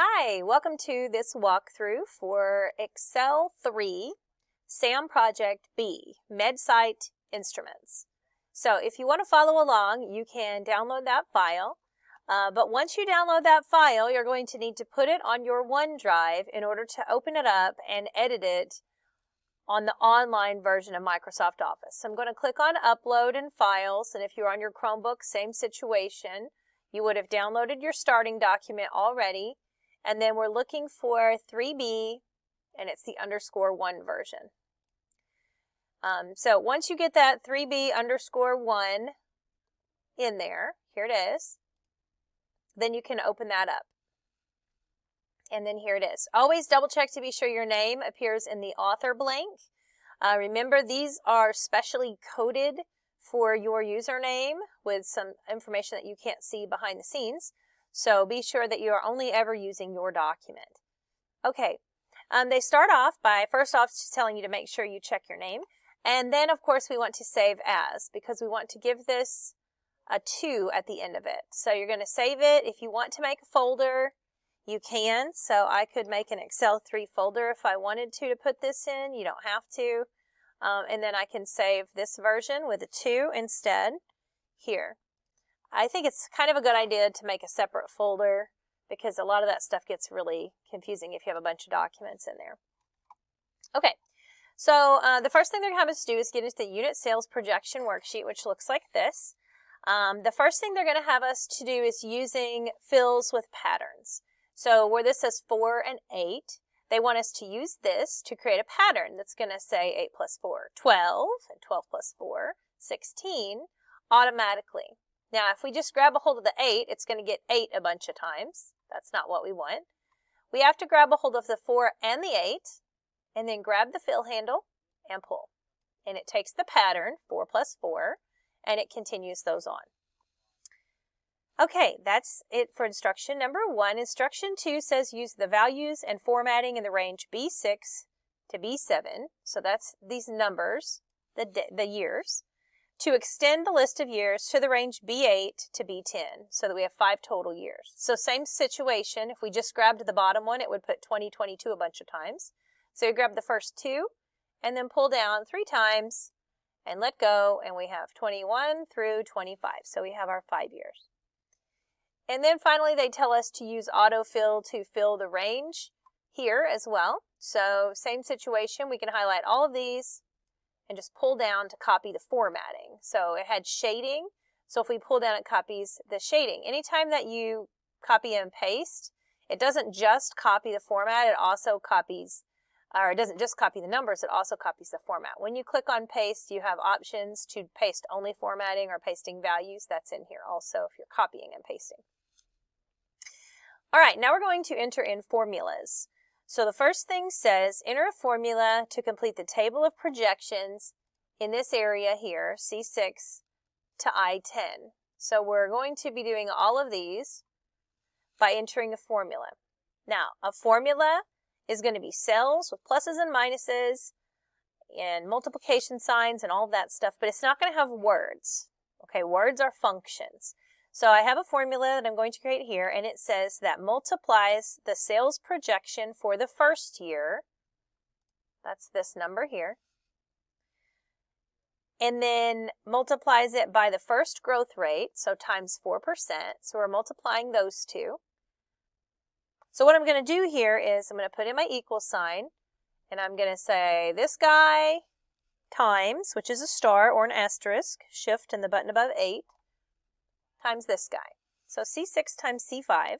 Hi, welcome to this walkthrough for Excel 3 SAM Project B, MedSite Instruments. So if you want to follow along, you can download that file. But once you download that file, you're going to need to put it on your OneDrive in order to open it up and edit it on the online version of Microsoft Office. So I'm going to click on Upload and Files, and if you're on your Chromebook, same situation. You would have downloaded your starting document already. And then we're looking for 3B, and it's the _1 version. So once you get that 3B_1 in there, here it is, then you can open that up. And then here it is. Always double check to be sure your name appears in the author blank. Remember, these are specially coded for your username with some information that you can't see behind the scenes. So be sure that you are only ever using your document. Okay, they start off by first off just telling you to make sure you check your name. And then, of course, we want to save as because we want to give this a 2 at the end of it. So you're going to save it. If you want to make a folder, you can. So I could make an Excel 3 folder if I wanted to put this in. You don't have to. And then I can save this version with a 2 instead here. I think it's kind of a good idea to make a separate folder because a lot of that stuff gets really confusing if you have a bunch of documents in there. Okay, so the first thing they're going to have us do is get into the unit sales projection worksheet, which looks like this. The first thing they're going to have us to do is using fills with patterns. So where this says 4 and 8, they want us to use this to create a pattern that's going to say 8 plus 4, 12, and 12 plus 4, 16, automatically. Now, if we just grab a hold of the 8, it's going to get 8 a bunch of times. That's not what we want. We have to grab a hold of the 4 and the 8, and then grab the fill handle and pull. And it takes the pattern, 4 plus 4, and it continues those on. Okay, that's it for instruction number 1. Instruction 2 says use the values and formatting in the range B6 to B7. So that's these numbers, the years, to extend the list of years to the range B8 to B10 so that we have 5 total years. So same situation, if we just grabbed the bottom one, it would put 2022 a bunch of times. So you grab the first 2 and then pull down 3 times and let go, and we have 21 through 25. So we have our 5 years. And then finally they tell us to use autofill to fill the range here as well. So same situation, we can highlight all of these and just pull down to copy the formatting. So it had shading. So if we pull down, it copies the shading. Anytime that you copy and paste, it doesn't just copy the format, it also copies, or it doesn't just copy the numbers, it also copies the format. When you click on paste, you have options to paste only formatting or pasting values. That's in here also if you're copying and pasting. All right, now we're going to enter in formulas. So the first thing says, enter a formula to complete the table of projections in this area here, C6 to I10. So we're going to be doing all of these by entering a formula. Now, a formula is going to be cells with pluses and minuses and multiplication signs and all of that stuff, but it's not going to have words. Okay, words are functions. So I have a formula that I'm going to create here, and it says that multiplies the sales projection for the first year, that's this number here, and then multiplies it by the first growth rate, so times 4%, so we're multiplying those two. So what I'm going to do here is I'm going to put in my equal sign, and I'm going to say this guy times, which is a star or an asterisk, shift and the button above 8, times this guy. So C6 times C5.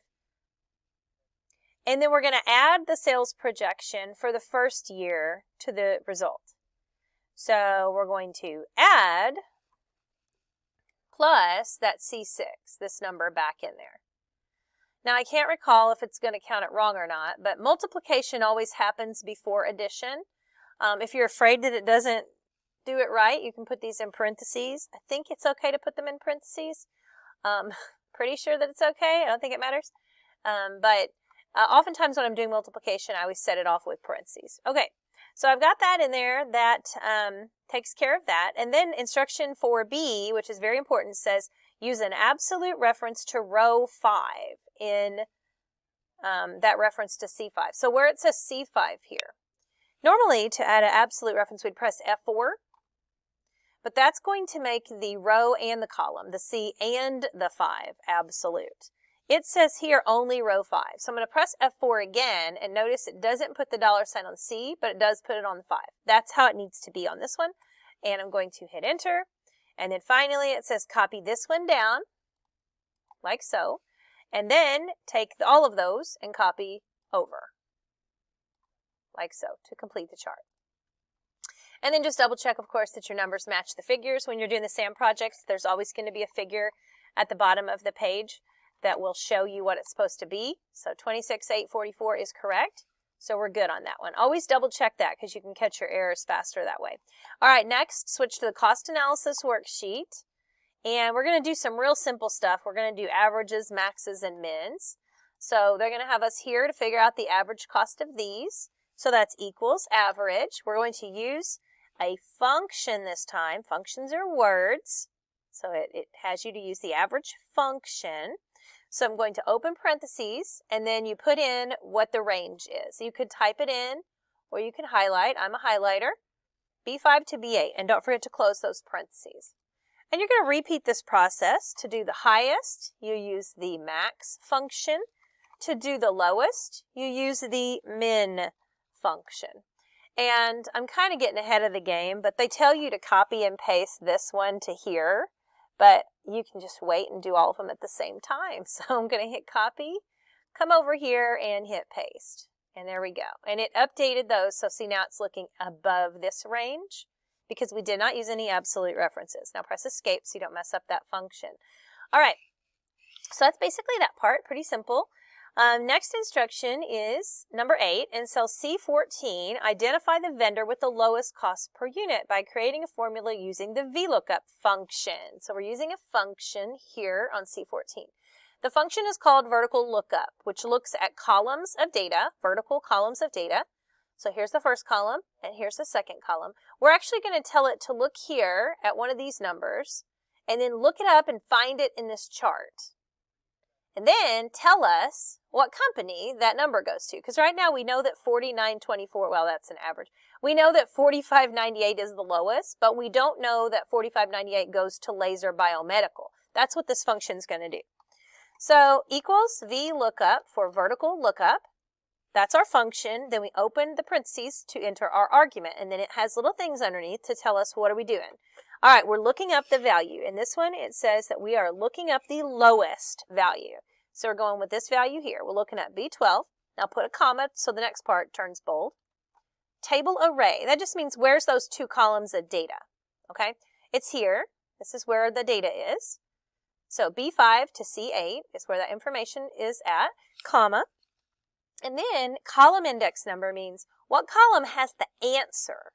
And then we're going to add the sales projection for the first year to the result. So we're going to add plus that C6, this number back in there. Now I can't recall if it's going to count it wrong or not, but multiplication always happens before addition. If you're afraid that it doesn't do it right, you can put these in parentheses. I think it's okay to put them in parentheses. Pretty sure that it's okay. I don't think it matters. But oftentimes when I'm doing multiplication, I always set it off with parentheses. Okay, so I've got that in there. That takes care of that. And then instruction 4B, which is very important, says use an absolute reference to row 5 in that reference to C5. So where it says C5 here, normally to add an absolute reference we'd press F4, but that's going to make the row and the column, the C and the 5, absolute. It says here only row 5. So I'm going to press F4 again, and notice it doesn't put the $sign on C, but it does put it on the 5. That's how it needs to be on this one. And I'm going to hit enter. And then finally it says copy this one down, like so. And then take all of those and copy over, like so, to complete the chart. And then just double check, of course, that your numbers match the figures. When you're doing the SAM project, there's always going to be a figure at the bottom of the page that will show you what it's supposed to be. So 26,844 is correct. So we're good on that one. Always double check that because you can catch your errors faster that way. All right, next, switch to the cost analysis worksheet. And we're going to do some real simple stuff. We're going to do averages, maxes, and mins. So they're going to have us here to figure out the average cost of these. So that's equals average. We're going to use a function this time. Functions are words. So it has you to use the average function. So I'm going to open parentheses, and then you put in what the range is. You could type it in, or you can highlight. I'm a highlighter. B5 to B8, and don't forget to close those parentheses. And you're going to repeat this process. To do the highest, you use the max function. To do the lowest, you use the min function. And I'm kind of getting ahead of the game, but they tell you to copy and paste this one to here. But you can just wait and do all of them at the same time. So I'm going to hit copy, come over here and hit paste. And there we go. And it updated those. So see, now it's looking above this range because we did not use any absolute references. Now press escape so you don't mess up that function. All right. So that's basically that part. Pretty simple. Next instruction is number 8. In cell C14, identify the vendor with the lowest cost per unit by creating a formula using the VLOOKUP function. So we're using a function here on C14. The function is called vertical lookup, which looks at columns of data, vertical columns of data. So here's the first column, and here's the second column. We're actually going to tell it to look here at one of these numbers, and then look it up and find it in this chart. And then tell us what company that number goes to. Because right now we know that 4924, well, that's an average. We know that 4598 is the lowest, but we don't know that 4598 goes to Laser Biomedical. That's what this function is going to do. So equals VLOOKUP for vertical lookup. That's our function. Then we open the parentheses to enter our argument. And then it has little things underneath to tell us what are we doing. All right, we're looking up the value. In this one, it says that we are looking up the lowest value. So we're going with this value here. We're looking at B12. Now put a comma so the next part turns bold. Table array. That just means where's those two columns of data. Okay, it's here. This is where the data is. So B5 to C8 is where that information is at, comma. And then column index number means what column has the answer.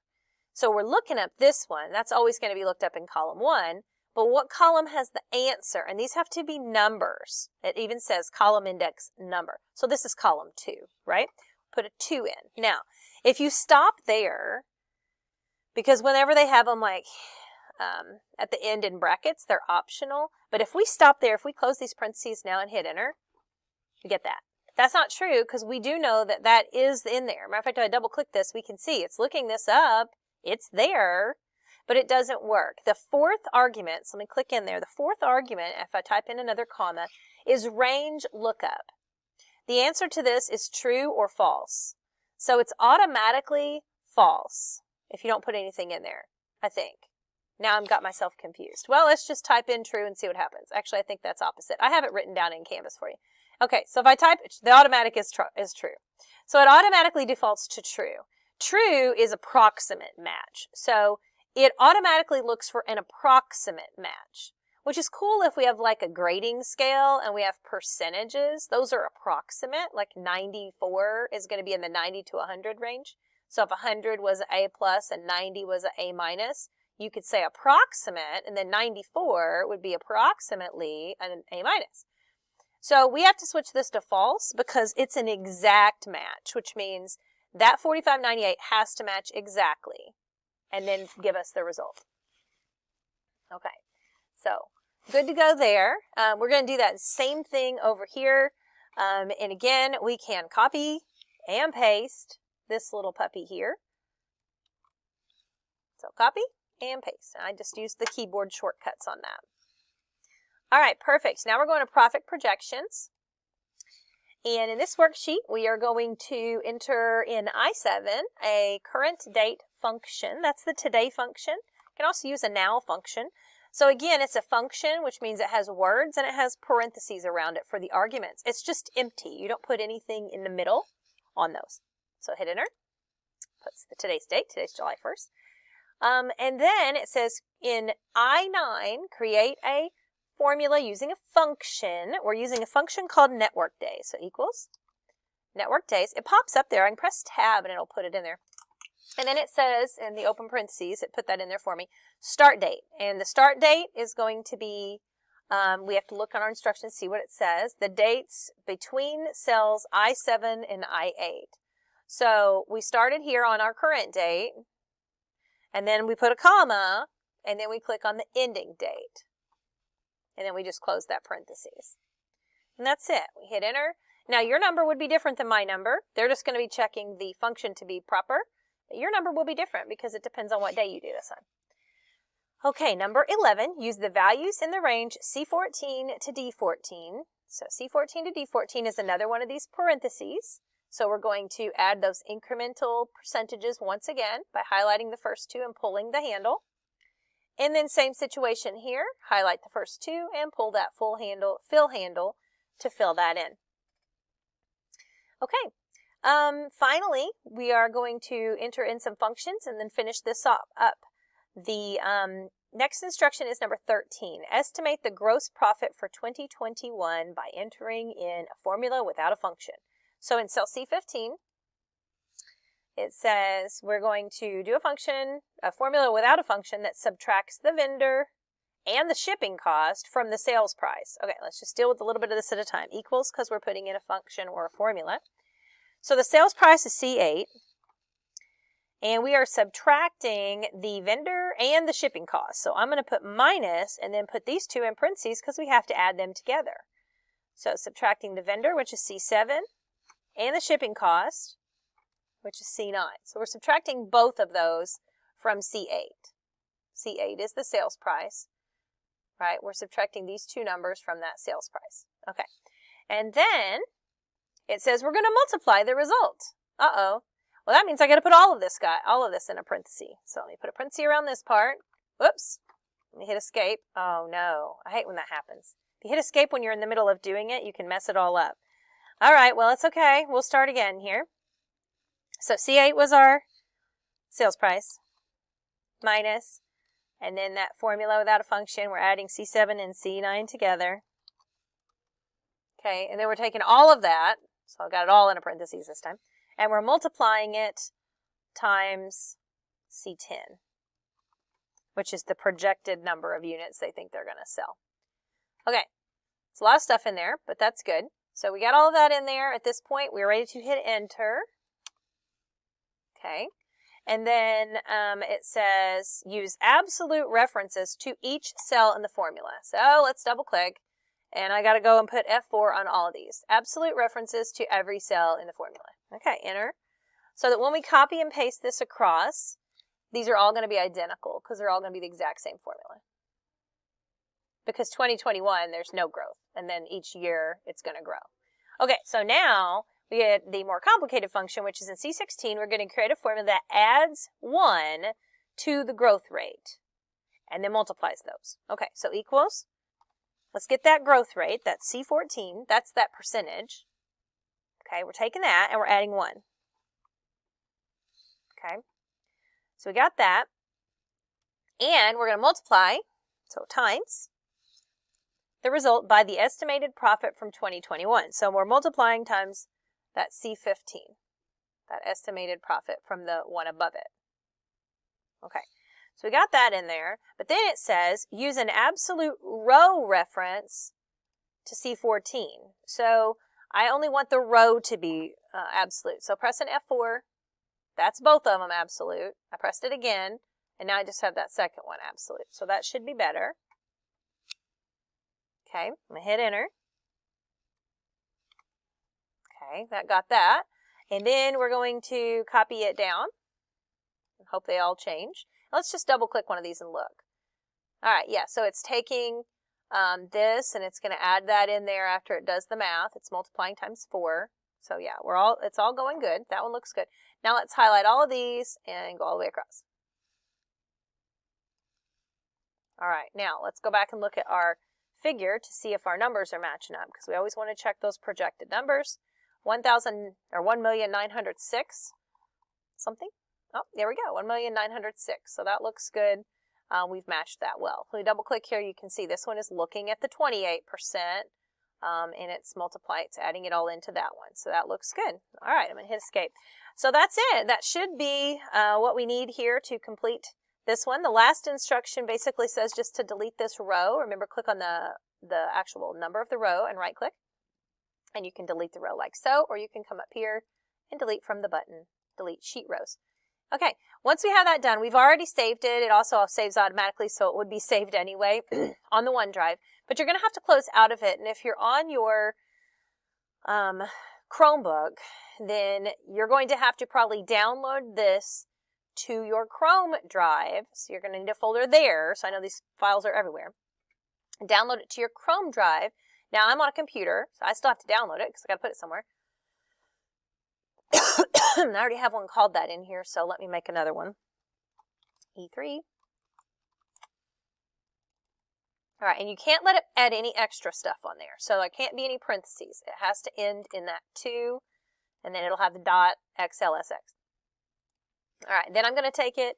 So we're looking up this one. That's always going to be looked up in column 1. But what column has the answer? And these have to be numbers. It even says column index number. So this is column 2, right? Put a 2 in. Now, if you stop there, because whenever they have them like at the end in brackets, they're optional. But if we stop there, if we close these parentheses now and hit enter, you get that. That's not true because we do know that that is in there. Matter of fact, if I double click this, we can see it's looking this up. It's there, but it doesn't work. The fourth argument, so let me click in there. The fourth argument, if I type in another comma, is range lookup. The answer to this is true or false. So it's automatically false if you don't put anything in there, I think. Now I've got myself confused. Well, let's just type in true and see what happens. Actually, I think that's opposite. I have it written down in Canvas for you. Okay, so if I type, the automatic is true. So it automatically defaults to true. True is approximate match. So it automatically looks for an approximate match, which is cool if we have like a grading scale and we have percentages. Those are approximate, like 94 is going to be in the 90 to 100 range. So if 100 was an A plus and 90 was an A minus, you could say approximate, and then 94 would be approximately an A minus. So we have to switch this to false because it's an exact match, which means that 4598 has to match exactly and then give us the result. Okay, so good to go there. We're going to do that same thing over here. And again, we can copy and paste this little puppy here. So copy and paste. I just used the keyboard shortcuts on that. All right, perfect. Now we're going to profit projections. And in this worksheet, we are going to enter in I7 a current date function. That's the today function. You can also use a now function. So again, it's a function, which means it has words and it has parentheses around it for the arguments. It's just empty. You don't put anything in the middle on those. So hit enter. Puts the today's date. Today's July 1st. And then it says in I9, create a formula using a function. We're using a function called network days. So equals network days. It pops up there. I can press tab and it'll put it in there. And then it says in the open parentheses, it put that in there for me, start date. And the start date is going to be, we have to look on our instructions, see what it says, the dates between cells I7 and I8. So we started here on our current date, and then we put a comma, and then we click on the ending date. And then we just close that parentheses. And that's it. We hit enter. Now your number would be different than my number. They're just going to be checking the function to be proper. But your number will be different because it depends on what day you do this on. Okay, number 11, use the values in the range C14 to D14. So C14 to D14 is another one of these parentheses. So we're going to add those incremental percentages once again by highlighting the first two and pulling the handle. And then same situation here, highlight the first two and pull that fill handle to fill that in. Okay, finally, we are going to enter in some functions and then finish this up. The next instruction is number 13. Estimate the gross profit for 2021 by entering in a formula without a function. So in cell C15, it says we're going to do a formula without a function that subtracts the vendor and the shipping cost from the sales price. Okay, let's just deal with a little bit of this at a time. Equals, because we're putting in a function or a formula. So the sales price is C8, and we are subtracting the vendor and the shipping cost. So I'm going to put minus and then put these two in parentheses because we have to add them together. So subtracting the vendor, which is C7, and the shipping cost, which is C9. So we're subtracting both of those from C8. C8 is the sales price, right? We're subtracting these two numbers from that sales price. Okay. And then it says we're going to multiply the result. Uh-oh. Well, that means I got to put all of this in a parenthesis. So let me put a parenthesis around this part. Whoops. Let me hit escape. Oh, no. I hate when that happens. If you hit escape when you're in the middle of doing it, you can mess it all up. All right. Well, it's okay. We'll start again here. So C8 was our sales price minus, and then that formula without a function, we're adding C7 and C9 together. Okay, and then we're taking all of that, so I've got it all in a parentheses this time, and we're multiplying it times C10, which is the projected number of units they think they're going to sell. Okay, it's a lot of stuff in there, but that's good. So we got all of that in there. At this point, we're ready to hit enter. Okay, and then it says use absolute references to each cell in the formula. So let's double click, and I got to go and put F4 on all of these. Absolute references to every cell in the formula. Okay, enter. So that when we copy and paste this across, these are all going to be identical because they're all going to be the exact same formula. Because 2021, there's no growth, and then each year it's going to grow. Okay, so now we get the more complicated function, which is in C16. We're going to create a formula that adds 1 to the growth rate and then multiplies those. Okay, so equals, let's get that growth rate, that's C14, that's that percentage. Okay, we're taking that and we're adding 1. Okay, so we got that, and we're going to multiply, so times the result by the estimated profit from 2021. So we're multiplying times that C15, that estimated profit from the one above it. Okay, so we got that in there, but then it says use an absolute row reference to C14. So I only want the row to be absolute. So press an F4, that's both of them absolute. I pressed it again, and now I just have that second one absolute. So that should be better. Okay, I'm going to hit enter. Okay, that got that. And then we're going to copy it down. Hope they all change. Let's just double click one of these and look. All right, yeah, so it's taking this and it's going to add that in there after it does the math. It's multiplying times 4. So yeah, it's all going good. That one looks good. Now let's highlight all of these and go all the way across. All right, now let's go back and look at our figure to see if our numbers are matching up, because we always want to check those projected numbers. 1,906 something. Oh, there we go, 1,906. So that looks good. We've matched that well. If we double click here, you can see this one is looking at the 28%, and it's adding it all into that one. So that looks good. All right, I'm going to hit escape. So that's it. That should be what we need here to complete this one. The last instruction basically says just to delete this row. Remember, click on the actual number of the row and right click, and you can delete the row like so, or you can come up here and delete from the button, delete sheet rows. Okay, once we have that done, we've already saved it. It also saves automatically, so it would be saved anyway on the OneDrive. But you're going to have to close out of it. And if you're on your Chromebook, then you're going to have to probably download this to your Chrome drive. So you're going to need a folder there. So I know these files are everywhere. Download it to your Chrome drive. Now I'm on a computer, so I still have to download it because I got to put it somewhere. I already have one called that in here, so let me make another one. E3. All right, and you can't let it add any extra stuff on there. So there can't be any parentheses. It has to end in that 2, and then it'll have the dot XLSX. All right, then I'm going to take it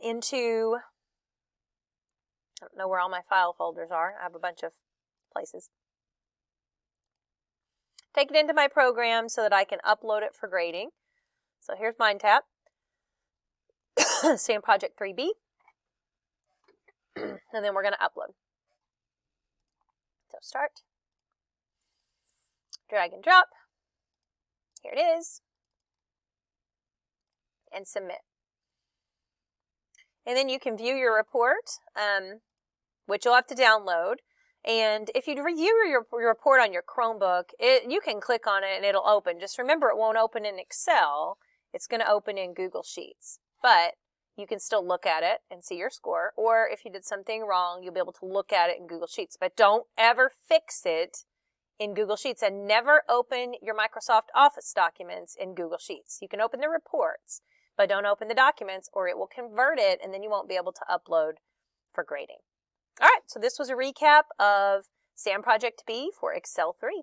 into, I don't know where all my file folders are. I have a bunch of places. Take it into my program so that I can upload it for grading. So here's MindTap, SAM Project 3B, and then we're going to upload. So start, drag and drop, here it is, and submit. And then you can view your report, which you'll have to download. And if you review your report on your Chromebook, you can click on it and it'll open. Just remember, it won't open in Excel. It's going to open in Google Sheets. But you can still look at it and see your score. Or if you did something wrong, you'll be able to look at it in Google Sheets. But don't ever fix it in Google Sheets. And never open your Microsoft Office documents in Google Sheets. You can open the reports, but don't open the documents or it will convert it and then you won't be able to upload for grading. All right, so this was a recap of SAM Project B for Excel 3.